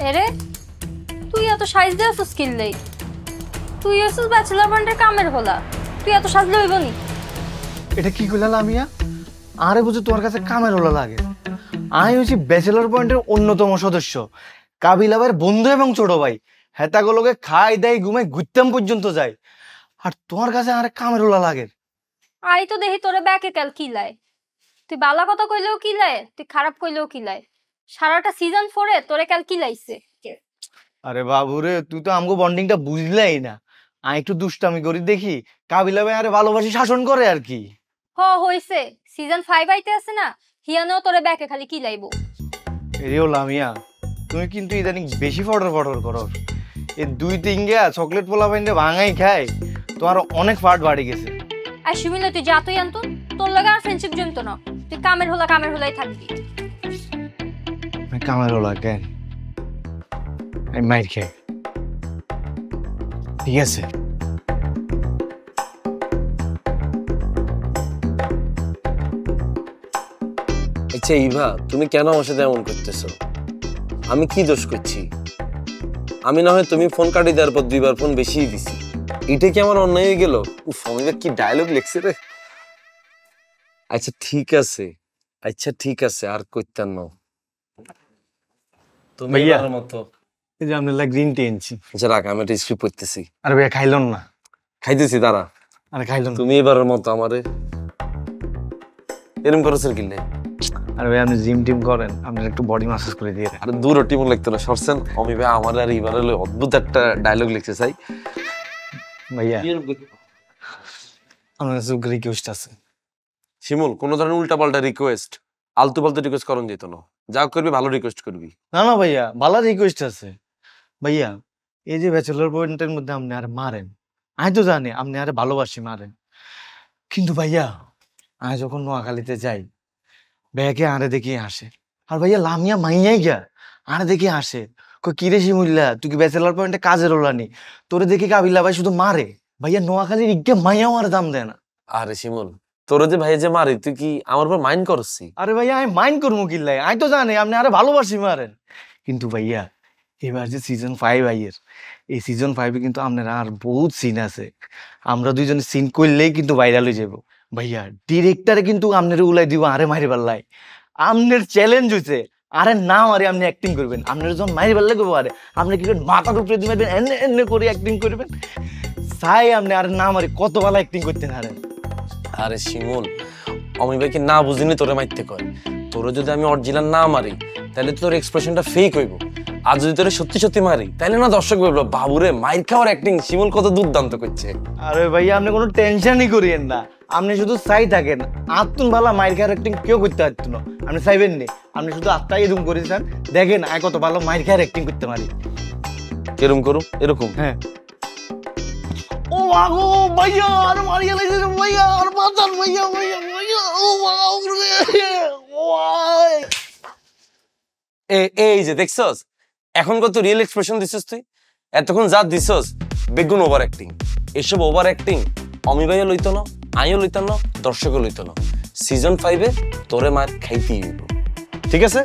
এরে তুই এত সাইজ দিয়ে আসছিস কিনলেই? তুই আসছিস ব্যাচেলার পয়েন্টের কামের হলা, তুই এত সাজলে হইব নি? এটা কি কইলা লামিয়া? আরে বুঝি তোমার কাছে কামের হলা লাগে? আমি হচ্ছি ব্যাচেলার পয়েন্টের অন্যতম সদস্য, কাবিলা ভাইয়ের বন্ধু এবং ছোট ভাই। হেতাগুলোকে খাই দেয় ঘুমাই ঘুরতাম পর্যন্ত যায়, আর তোমার কাছে আরে কামের হলা লাগে? আই তো দেখি তোরে ব্যাকে কাল কিলায়। তুই বালা কথা কইলেও কিলায়, তুই খারাপ কইলেও কিলায়। সারাটা সিজন 4 এ তোরে কাল কিলাইছে। আরে বাবুরে, তুই তো আমগো বন্ডিংটা বুঝলাই না। আমি একটু দুষ্টামি করি দেখি, কাবিলা ভাই আরে ভালোবাসি শাসন করে আর কি। হইছে, সিজন 5 আইতে আছে না, হিয়ানেও তোরে ব্যাকে খালি কিলাইবো। এরিও লামিয়া, তুমি কিন্তু ইদানিং বেশি ফটর ফটর করো। এই 2-3 গা চকলেট পোলা বাইন্দে ভাঙাই খায়, তোমার অনেক ফাট বাড়ি গেছে। আর সুমিলা তুই যা তুই আনতুন, তোর লাগে আর ফ্রেন্ডশিপ জমতো না। তুই কামের হলাই থাকবি। কামের হলা কেন? আমি মাইর খাই, ঠিক আছে? আচ্ছা ইভা, তুমি কেন আমার সাথে এমন করতেছো? আমি কি দোষ করছি? আমি না হয় তুমি ফোন কাটি দেওয়ার পর 2বার ফোন বেশিই দিছি, এটা কি আমার অন্যায় হয়ে গেল? ফোনে কি ডায়লগ লিখছে রে। আচ্ছা ঠিক আছে, আর কইতাম না। তুমি এর মতো এই যে আমরা গ্রিন টি এনেছি। আচ্ছা রাখ, আমি একটা স্ক্রিপ্ট পড়তেছি। আরে ভাইয়া খাইলন না? খাইতেছি, দাঁড়া। আরে খাইলন। তুমি এবারের মতো আমারে এরম করছেন কিনলে? আরে ভাই আপনি জিম টিম করেন, আপনার একটু বডি মাসাজ করে দিয়ে। আরে দূর টিম লাগতো না, সরছেন। অমি ভাই আমার আর এবার হলো অদ্ভুত একটা ডায়লগ লিখতে চাই ভাইয়া। আমার কাছে রিকোয়েস্ট আছে। শিমুল, কোন ধরনের উল্টাপাল্টা রিকোয়েস্ট, আলতু ফালতু রিকোয়েস্ট করন যেত না। যা করবি ভালো রিকোয়েস্ট করবি। না না ভাইয়া, ভালো রিকোয়েস্ট আছে। ভাইয়া এই যে ব্যাচেলর পয়েন্টের মধ্যে আপনি আর মারেন, আমি তো জানি আপনি আরে ভালোবাসি মারেন, কিন্তু ভাইয়া আমি যখন নোয়াখালীতে যাই ব্যাগে আরে দেখি আসে, আর ভাইয়া লামিয়া মাইয়াই গিয়া আরে দেখি আসে, কিরে শিমুল্লা তুই কি ব্যাচেলর পয়েন্টে কাজের ওলানি? তোরে দেখি কাবিলা ভাই শুধু মারে। ভাইয়া নোয়াখালীর ইজ্ঞা মাইয়াও আর দাম দেয় না। আরে শিমুল, তোর যে ভাই যে মারি, তুই কি আমার উপর মাইন্ড করছিস? আরে ভাইয়া আমি মাইন্ড করবো কিল্লাই, আমি তো জানি আপনি আরে ভালোবাসি মারেন, কিন্তু ভাইয়া এবার যে সিজন 5 ভাইয়ের, এই সিজন 5 কিন্তু আপনার আর বহুত সিন আছে। আমরা দুইজনে সিন করলেই কিন্তু ভাইরাল হয়ে যাবো। ভাইয়া ডিরেক্টরে কিন্তু আপনার উলাই দিব আরে মারি পাল্লাই। আপনার চ্যালেঞ্জ হয়েছে আরে না মারে আপনি অ্যাক্টিং করবেন। আপনার যখন মারি পাল্লাই করবো আরে আপনি কি করবেন, মাথার উপরে দিয়ে মারবেন, এনে এনে করে অ্যাক্টিং করবেন। চাই আপনি আরে না মারি কত ভালো অ্যাক্টিং করতেন আরে। আরে শিমুল, অমি ভাইকে না বুঝিনি তোরে মারতে কয়। তোরে যদি আমি অরিজিনাল না মারি তাহলে তোর এক্সপ্রেশনটা ফেক হইব, আর যদি তোরে সত্যি সত্যি মারি তাহলে না দর্শক বলবো বাবুরে মাইর খাওয়ার অ্যাক্টিং শিমুল কত দুর্দান্ত করছে। আরে ভাইয়া আপনি কোনো টেনশনই করিয়েন না, আপনি শুধু চাই থাকেন। আত্মন ভালো মাইর খাওয়ার অ্যাক্টিং কেউ করতে পারতো না, আপনি চাইবেন নি। আপনি শুধু আত্মাই এরকম করেছেন, দেখেন আয় কত ভালো মাইর খাওয়ার অ্যাক্টিং করতে পারি। কেরম করুম? এরকম? হ্যাঁ। ও আগো ভাইয়া আর মারিয়া লাগছে ভাইয়া, আর বাঁচান ভাইয়া, ভাইয়া ভাইয়া ও বাবা রে ওয়াই। এই যে দেখছস, এখন কত রিয়েল এক্সপ্রেশন দিছস তুই। এতক্ষণ যা দিছস বেগুন ওভার অ্যাক্টিং। এসব ওভার অ্যাক্টিং অমি ভাইও লইতো না, আমিও লইতাম না, দর্শকও লইতো না। সিজন 5 এ তোরে মার খাইতেই হইব, ঠিক আছে?